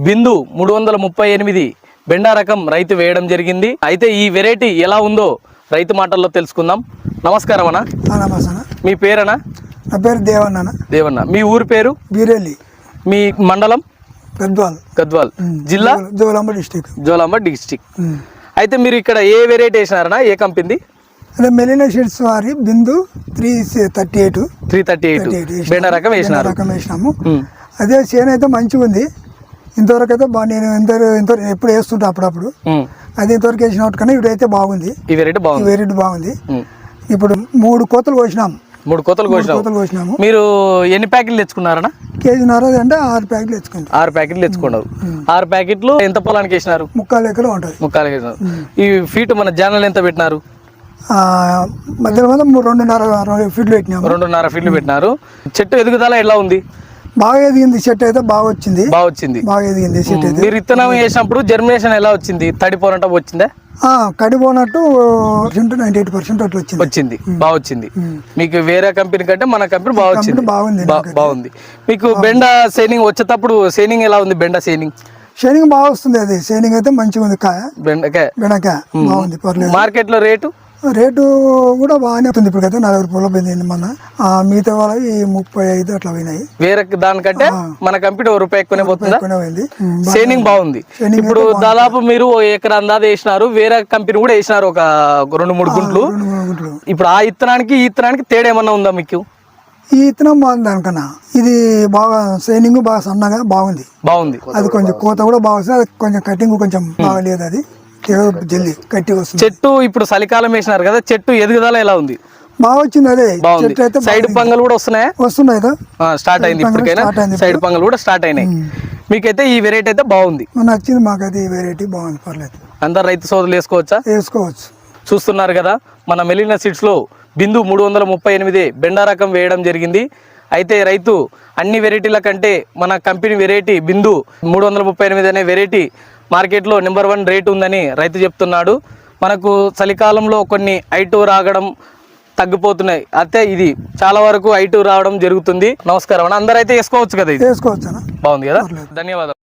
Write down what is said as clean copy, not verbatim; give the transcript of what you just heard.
బిందు 338 బెండా రకం రైతు వేయడం జరిగింది. అయితే ఈ వెరైటీ ఎలా ఉందో రైతు మాటల్లో తెలుసుకుందాం. నమస్కారం అన్న. నమస్తే. మీ పేరనా? నా పేరు దేవన్న. దేవన్న. మీ ఊరు పేరు? బీరెల్లి. మీ మండలం? గద్వాల్. జిల్లా? జోలాంబ డిస్టిక్. అయితే మీరు ఇక్కడ ఏ వెరైటీ వేసినారనా? ఏ కంపెనీ? అదే మెలినా సీడ్స్ వారి బిందు 338 బెండా రకం వేసినాము. అదే చేను అయితే మంచిగా ఉంది. ఇంతవరకు అయితే నేను ఇంతవరకు ఎప్పుడు వేస్తుంటా అప్పుడప్పుడు. అది ఇంతవరకు వేసినట్టు కన్నా ఇప్పుడైతే బాగుంది. ఈ వెరైటీ బాగుంది. ఇప్పుడు 3 కోతలు కోసినాము. 3 కోతలు కోసినాము. మీరు ఎన్ని ప్యాకెట్లు తెచ్చుకున్నారనా? కేజీన్నర అంటే 6 ప్యాకెట్లు తెచ్చుకుంటాం. 6 ప్యాకెట్లు తెచ్చుకున్నారు. 6 ప్యాకెట్లు ఎంత పొలానికి వేసినారు? 3/4 ఎకరం ఉంటుంది. 3/4 ఎకరం. ఈ ఫీట్ మన జానల్ ఎంత పెట్టినారు? మధ్యలో 2.5 ఫీట్లు పెట్టినాము. 2.5 ఫీట్లు పెట్టినారు. చెట్టు ఎదుగుదల ఎలా ఉంది? బాగా ఎదిగింది. చెట్టు అయితే బాగా వచ్చింది. బాగా ఎదిగింది చెట్టు అయితే. మీరు విత్తనం వేసినప్పుడు జర్మినేషన్ ఎలా వచ్చింది? తడిపోనట్టు వచ్చిందా? కడిపోనట్టు 98% అట్లా వచ్చింది. బాగా వచ్చింది. మీకు వేరే కంపెనీ కంటే మన కంపెనీ బాగుంది. మీకు బెండ షైనింగ్ వచ్చేటప్పుడు షైనింగ్ ఎలా ఉంది? బెండ షైనింగ్ బాగా వస్తుంది. అది షైనింగ్ అయితే మంచిగా ఉంది. బెండకాయ బాగుంది. పర్లేదు. మార్కెట్ లో రేటు కూడా బాగానే ఉంది. ఇప్పుడు అయితే 40 రూపాయలు పోయింది. మన మిగతా వాళ్ళవి 35 అట్లా పోయినాయి. వేరే దానికంటే మన కంపెనీ ₹1 ఎక్కువనే పోతుందా? షైనింగ్ బాగుంది. ఇప్పుడు దాదాపు మీరు ఎకరా అందాజ వేసినారు. వేరే కంపెనీ కూడా వేసినారు ఒక 2-3 గుంట్లు. ఇప్పుడు ఆ ఇత్తనానికి ఈ ఇత్తనానికి తేడా ఏమన్నా ఉందా మీకు? ఈ ఇత్తనం బాగుంది దానికన్నా. ఇది బాగా షైనింగ్ బాగా సన్నగా బాగుంది. అది కొంచెం కోత కూడా బాగా వస్తుంది. అది కొంచెం కటింగ్ కొంచెం బాగా లేదు. అది జల్దీ గట్టి వస్తుంది. చెట్టు ఇప్పుడు చలికాలం వేసినారు కదా, చెట్టు ఎదుగుదల ఎలా ఉంది? బాగా వచ్చింది. అదే సైడ్ పంగలు కూడా వస్తున్నాయి. స్టార్ట్ అయింది. ఇప్పటికైనా సైడ్ పంగలు కూడా స్టార్ట్ అయినాయి. మీకైతే ఈ వెరైటీ అయితే బాగుంది. నచ్చింది మాకైతే. ఈ వెరైటీ బాగుంది. పర్లేదు. అందరు రైతు సోదరులు వేసుకోవచ్చు. చూస్తున్నారు కదా, మన మెలినా సీడ్స్ లో బిందు 338 బెండా రకం వేయడం జరిగింది. అయితే రైతు అన్ని వెరైటీల కంటే మన కంపెనీ వెరైటీ బిందు 338 అనే వెరైటీ మార్కెట్లో నెంబర్ 1 రేట్ ఉందని రైతు చెప్తున్నాడు. మనకు చలికాలంలో కొన్ని I2 రాగడం తగ్గిపోతున్నాయి. అయితే ఇది చాలా వరకు I2 రావడం జరుగుతుంది. నమస్కారం. అందరూ అయితే వేసుకోవచ్చు కదా? వేసుకోవచ్చు. బాగుంది కదా. ధన్యవాదాలు.